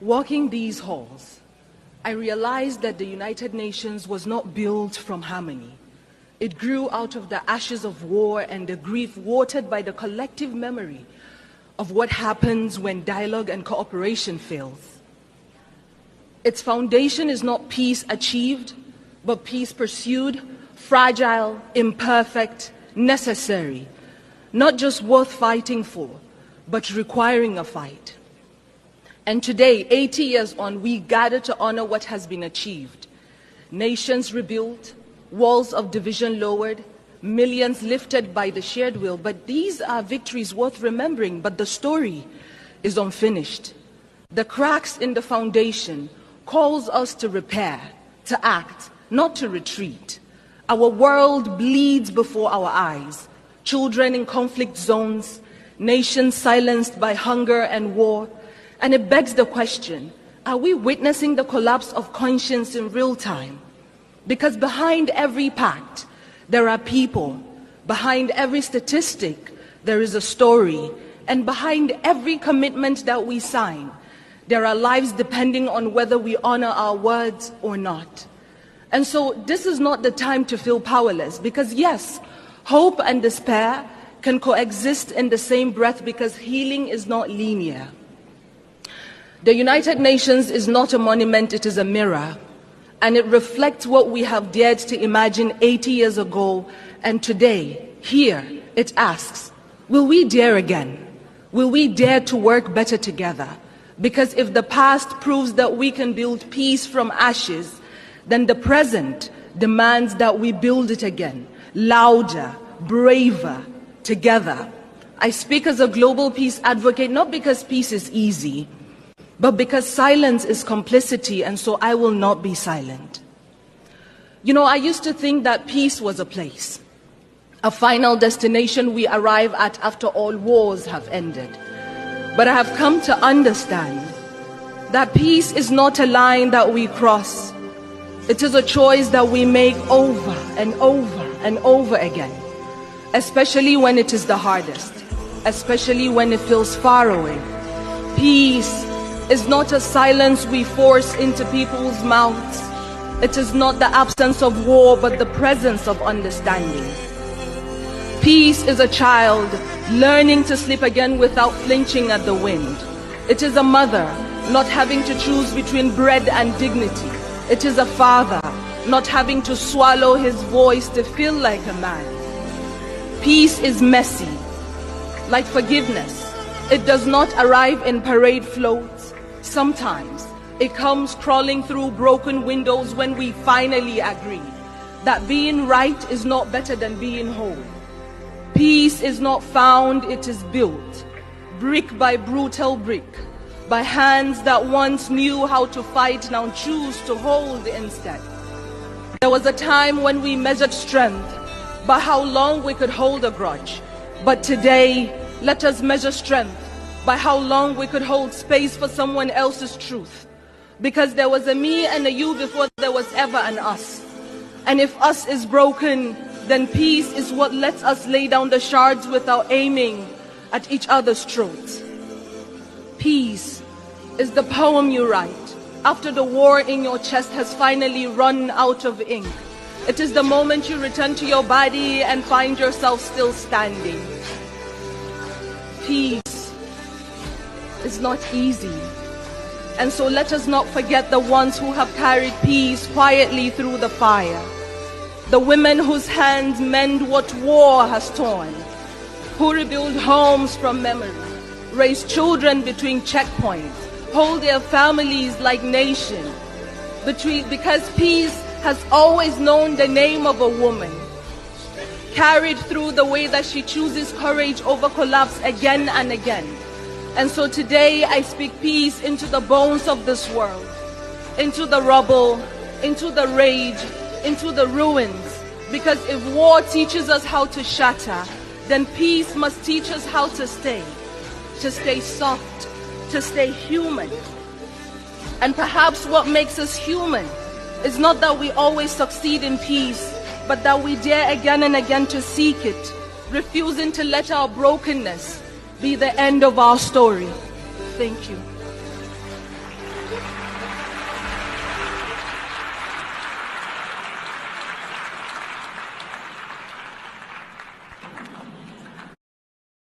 Walking these halls, I realized that the United Nations was not built from harmony. It grew out of the ashes of war and the grief watered by the collective memory of what happens when dialogue and cooperation fails. Its foundation is not peace achieved, but peace pursued, fragile, imperfect, necessary, not just worth fighting for, but requiring a fight. And today, 80 years on, we gather to honor what has been achieved. Nations rebuilt, walls of division lowered, millions lifted by the shared will. But these are victories worth remembering, but the story is unfinished. The cracks in the foundation calls us to repair, to act, not to retreat. Our world bleeds before our eyes. Children in conflict zones, nations silenced by hunger and war. And it begs the question, are we witnessing the collapse of conscience in real time? Because behind every pact, there are people. Behind every statistic, there is a story. And behind every commitment that we sign, there are lives depending on whether we honor our words or not. And so this is not the time to feel powerless, because yes, hope and despair can coexist in the same breath, because healing is not linear. The United Nations is not a monument, it is a mirror. And it reflects what we have dared to imagine 80 years ago. And today, here, it asks, will we dare again? Will we dare to work better together? Because if the past proves that we can build peace from ashes, then the present demands that we build it again, louder, braver, together. I speak as a global peace advocate, not because peace is easy, but because silence is complicity, and so I will not be silent. You know, I used to think that peace was a place, a final destination we arrive at after all wars have ended. But I have come to understand that peace is not a line that we cross. It is a choice that we make over and over and over again, especially when it is the hardest, especially when it feels far away. Peace is not a silence we force into people's mouths. It is not the absence of war, but the presence of understanding. Peace is a child learning to sleep again without flinching at the wind. It is a mother not having to choose between bread and dignity. It is a father not having to swallow his voice to feel like a man. Peace is messy, like forgiveness. It does not arrive in parade floats. Sometimes it comes crawling through broken windows when we finally agree that being right is not better than being whole. Peace is not found, it is built, brick by brutal brick, by hands that once knew how to fight, now choose to hold instead. There was a time when we measured strength by how long we could hold a grudge. But today, let us measure strength by how long we could hold space for someone else's truth. Because there was a me and a you before there was ever an us. And if us is broken, then peace is what lets us lay down the shards without aiming at each other's throats. Peace is the poem you write after the war in your chest has finally run out of ink. It is the moment you return to your body and find yourself still standing. Peace is not easy. And so let us not forget the ones who have carried peace quietly through the fire. The women whose hands mend what war has torn, who rebuild homes from memory, raise children between checkpoints, hold their families like nations. Because peace has always known the name of a woman, carried through the way that she chooses courage over collapse again and again. And so today I speak peace into the bones of this world, into the rubble, into the rage, into the ruins. Because if war teaches us how to shatter, then peace must teach us how to stay soft, to stay human. And perhaps what makes us human is not that we always succeed in peace, but that we dare again and again to seek it, refusing to let our brokenness be the end of our story. Thank you. you.